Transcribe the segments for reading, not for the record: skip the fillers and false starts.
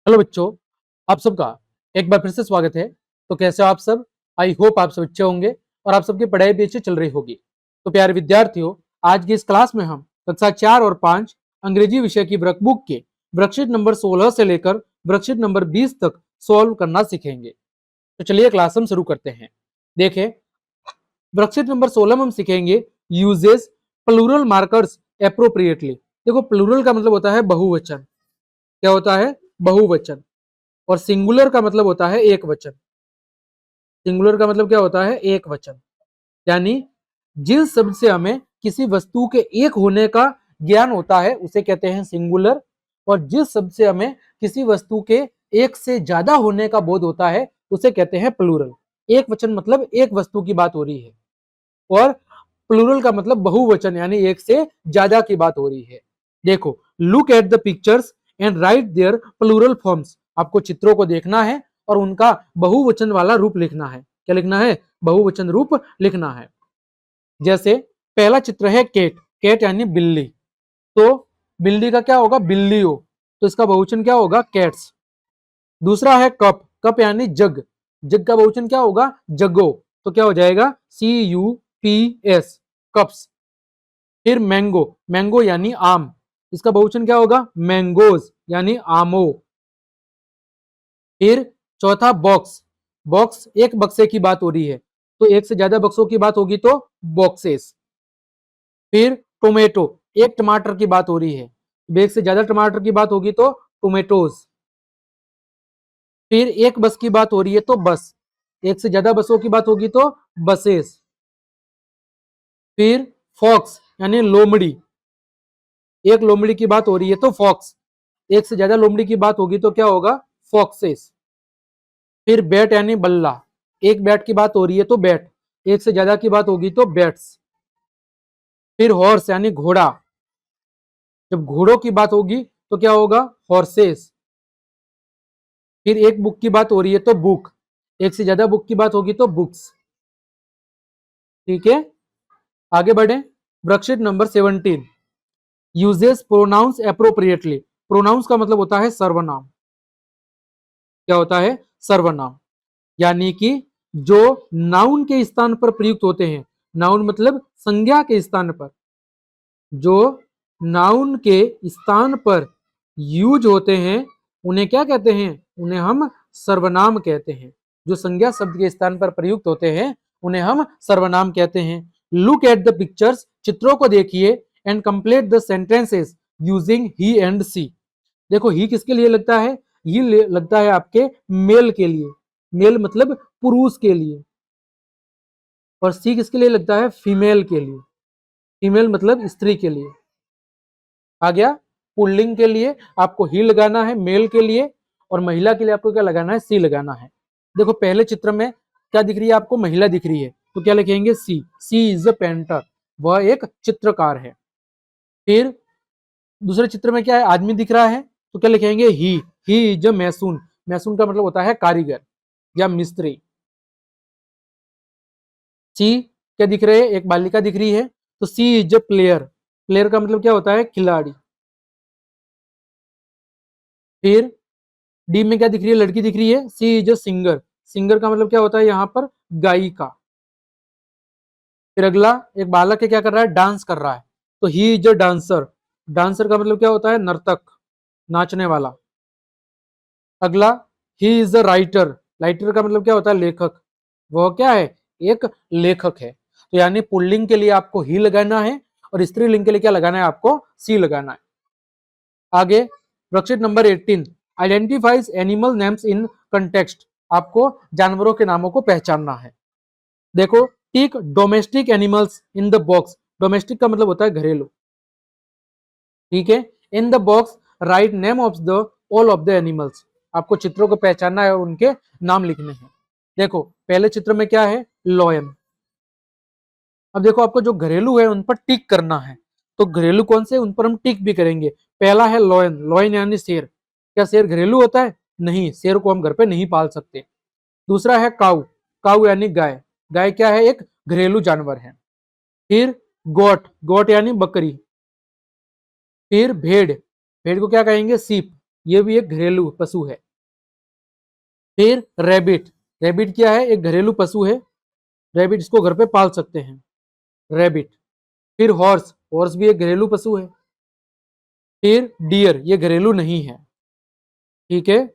Hello बच्चों, आप सबका एक बार फिर से स्वागत है। तो कैसे हो आप सब? आई होप आप सब अच्छे होंगे और आप सबकी पढ़ाई भी अच्छी चल रही होगी। तो प्यारे विद्यार्थियों, आज की इस क्लास में हम कक्षा 4 और 5 अंग्रेजी विषय की वर्कबुक के वर्कशीट नंबर 16 से लेकर वर्कशीट नंबर 20 तक सॉल्व करना सीखेंगे। तो चलिए क्लास हम शुरू करते हैं। देखें, वर्कशीट नंबर 16 में हम सीखेंगे यूजेस प्लूरल मार्कर्स एप्रोप्रिएटली। देखो, प्लूरल का मतलब होता है बहुवचन। क्या होता है? बहुवचन। और सिंगुलर का मतलब होता है एक वचन। सिंगुलर का मतलब क्या होता है? एक वचन। यानी जिस शब्द से हमें किसी वस्तु के एक होने का ज्ञान होता है उसे कहते हैं सिंगुलर, और जिस शब्द से हमें किसी वस्तु के एक से ज्यादा होने का बोध होता है उसे कहते हैं प्लूरल। एक वचन मतलब एक वस्तु की बात हो रही है, और प्लूरल का मतलब बहुवचन यानी एक से ज्यादा की बात हो रही है। देखो, look at the pictures and write their plural forms. आपको चित्रों को देखना है और उनका बहुवचन वाला रूप लिखना है। क्या लिखना है? बहुवचन रूप लिखना है। जैसे पहला चित्र है केट। केट यानी बिल्ली, तो बिल्ली का क्या होगा? बिल्लियों। तो इसका बहुवचन क्या होगा? कैट्स। दूसरा है कप। कप यानी जग। जग का बहुवचन क्या होगा? जगो। तो क्या हो जाएगा? CUPS, cups. फिर मैंगो। मैंगो यानी आम। इसका बहुवचन क्या होगा? मैंगोज यानी आमो। फिर चौथा बॉक्स। बॉक्स एक बक्से की बात हो रही है, तो एक से ज्यादा बक्सों की बात होगी तो बॉक्सेस। फिर टोमेटो, एक टमाटर की बात हो रही है, एक से ज्यादा टमाटर की बात होगी तो टोमेटोज। फिर एक बस की बात हो रही है तो बस, एक से ज्यादा बसों की बात होगी तो बसेस। फिर फॉक्स यानी लोमड़ी। एक लोमड़ी की बात हो रही है तो फॉक्स, एक से ज्यादा लोमड़ी की बात होगी तो क्या होगा? फॉक्सेस। फिर बैट यानी बल्ला। एक बैट की बात हो रही है तो बैट, एक से ज्यादा की बात होगी तो बैट्स। फिर हॉर्स यानी घोड़ा। जब घोड़ों की बात होगी तो क्या होगा? हॉर्सेस। फिर एक बुक की बात हो रही है तो बुक, एक से ज्यादा बुक की बात होगी तो बुक्स। ठीक है, आगे बढ़े। Worksheet number 17, uses pronouns appropriately. Pronouns का मतलब होता है सर्वनाम। क्या होता है? सर्वनाम। यानी कि जो नाउन के स्थान पर प्रयुक्त होते हैं। नाउन मतलब संज्ञा के स्थान पर, जो नाउन के स्थान पर यूज होते हैं उन्हें क्या कहते हैं? उन्हें हम सर्वनाम कहते हैं। जो संज्ञा शब्द के स्थान पर प्रयुक्त होते हैं उन्हें हम सर्वनाम कहते हैं। लुक एट द पिक्चर्स, चित्रों को देखिए, and complete the sentences using he and she. देखो, ही किसके लिए लगता है? ही लगता है आपके मेल के लिए। मेल मतलब पुरुष के लिए। और सी किसके लिए लगता है? फीमेल के लिए। फीमेल मतलब स्त्री के लिए। आ गया? पुल्लिंग के लिए आपको ही लगाना है मेल के लिए, और महिला के लिए आपको क्या लगाना है? सी लगाना है। देखो, पहले चित्र में क्या दिख रही है आपको? महिला दिख रही है, तो क्या लिखेंगे? सी। सी इज अ पेंटर, वह एक चित्रकार है। फिर दूसरे चित्र में क्या है? आदमी दिख रहा है, तो क्या लिखेंगे? He is a मैसून। मैसून का मतलब होता है कारीगर या मिस्त्री। सी क्या दिख रहे हैं? एक बालिका दिख रही है, तो सी इज अ प्लेयर। प्लेयर का मतलब क्या होता है? खिलाड़ी। फिर डी में क्या दिख रही है? लड़की दिख रही है, सी इज अ सिंगर। सिंगर का मतलब क्या होता है यहाँ पर? गायिका। फिर अगला एक बालक है, क्या कर रहा है? डांस कर रहा है, तो he is a dancer. Dancer का मतलब क्या होता है? नर्तक, नाचने वाला। अगला, he is a writer. Writer का मतलब क्या होता है? लेखक। वह क्या है? एक लेखक है। तो यानी पुल्लिंग के लिए आपको ही लगाना है, और स्त्रीलिंग के लिए क्या लगाना है? आपको सी लगाना है। आगे worksheet number 18, identifies animal names in context. आपको जानवरों के नामों को पहचानना है। देखो, tick domestic animals in the box. Domestic का मतलब होता है घरेलू। ठीक है, in the box write name of the all of the animals. आपको चित्रों को पहचानना है और उनके नाम लिखने हैं। देखो, पहले चित्र में क्या है? लॉयन। अब देखो, आपको जो घरेलू है उन पर टिक करना है, तो घरेलू कौन से? उन पर हम टिक भी करेंगे। पहला है लॉयन। लॉयन यानी शेर। क्या शेर घरेलू होता है? नहीं, शेर को हम घर पे नहीं पाल सकते। दूसरा है काऊ। काऊ यानी गाय। गाय क्या है? एक घरेलू जानवर है। फिर गोट। गोट यानी बकरी। फिर भेड़। भेड़ को क्या कहेंगे? सीप। ये भी एक घरेलू पशु है। फिर रैबिट, रैबिट क्या है? एक घरेलू पशु है। रैबिट, इसको घर पे पाल सकते हैं, रैबिट। फिर हॉर्स, हॉर्स भी एक घरेलू पशु है। फिर डियर, ये घरेलू नहीं है, ठीक है।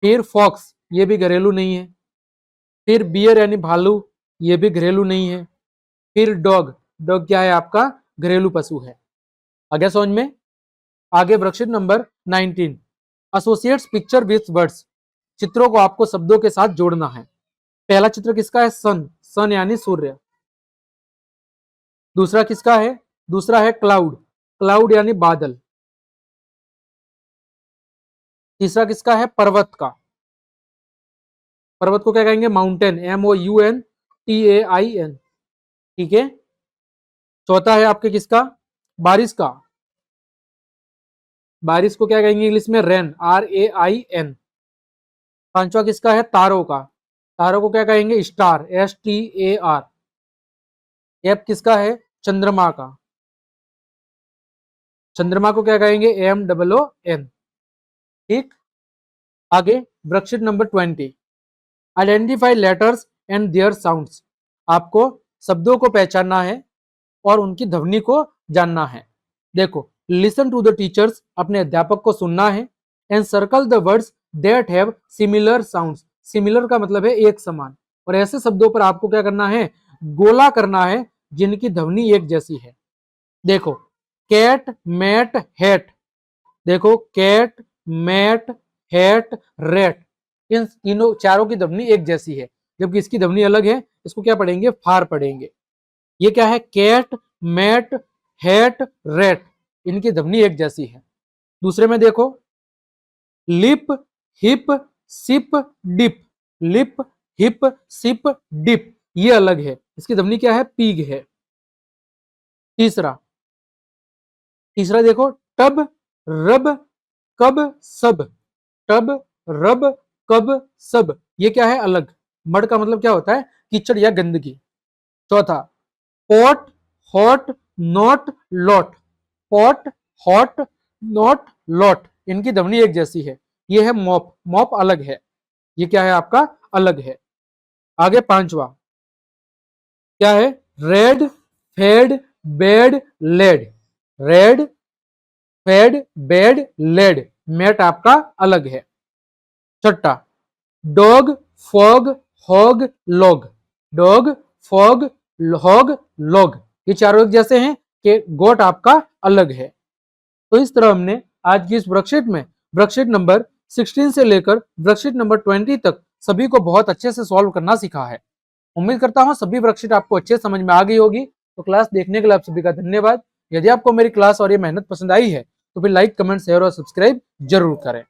फिर फॉक्स, ये भी घरेलू नहीं है। फिर बियर यानी भालू, ये भी घरेलू नहीं है। फिर डॉग, डॉग क्या है? आपका घरेलू पशु है। आगे समझ में? आगे worksheet number 19, associates picture with words, चित्रों को आपको शब्दों के साथ जोड़ना है। पहला चित्र किसका है? सन, सन यानी सूर्य। दूसरा किसका है? दूसरा है क्लाउड, क्लाउड यानी बादल। तीसरा किसका है? पर्वत का, पर्वत को क्या कहेंगे? माउंटेन, MOUNTAIN, ठीक है। चौथा है आपके किसका? बारिश का, बारिश को क्या कहेंगे इंग्लिश में? Rain, RAIN। पांचवा किसका है? तारों का, तारों को क्या कहेंगे? Star, STAR। एफ किसका है? चंद्रमा का, चंद्रमा को क्या कहेंगे? MOON, ठीक। आगे worksheet number 20, identify letters and their sounds, आपको शब्दों को पहचानना है और उनकी ध्वनि को जानना है। देखो, लिसन टू द टीचर्स, अपने अध्यापक को सुनना है। And circle the words that have similar sounds, similar का मतलब है एक समान, और ऐसे शब्दों पर आपको क्या करना है? गोला करना है जिनकी ध्वनि एक जैसी है। देखो, कैट, मैट, हैट, देखो कैट, मैट, हैट, रेट, इन तीनों चारों की ध्वनि एक जैसी है, जबकि इसकी ध्वनि अलग है। इसको क्या पढ़ेंगे? फार पढ़ेंगे। ये क्या है? कैट, मैट, हैट, रेट, इनकी ध्वनि एक जैसी है। दूसरे में देखो, lip, hip, sip, dip, lip, hip, sip, dip, ये अलग है, इसकी ध्वनि क्या है? पीग है। तीसरा, तीसरा देखो, टब, रब, कब, सब, टब, रब, कब, सब, ये क्या है? अलग। मड का मतलब क्या होता है? कीचड़ या गंदगी। चौथा, pot, hot, not, lot, pot, hot, not, lot, इनकी ध्वनि एक जैसी है। ये है मॉप, मॉप अलग है, ये क्या है? आपका अलग है। आगे पांचवा क्या है? Red, fed, bed, led, red, fed, bed, led, mat आपका अलग है। छठा, dog, fog, hog, log, dog, fog, hog, log, ये चारों एक जैसे हैं कि गोट आपका अलग है। तो इस तरह हमने आज की इस वर्कशीट में वर्कशीट नंबर 16 से लेकर वर्कशीट नंबर 20 तक सभी को बहुत अच्छे से सॉल्व करना सीखा है। उम्मीद करता हूं सभी वर्कशीट आपको अच्छे समझ में आ गई होगी। तो क्लास देखने के लिए आप सभी का धन्यवाद। यदि आपको मेरी क्लास और ये मेहनत पसंद आई है तो फिर लाइक, कमेंट, शेयर और सब्सक्राइब जरूर करें।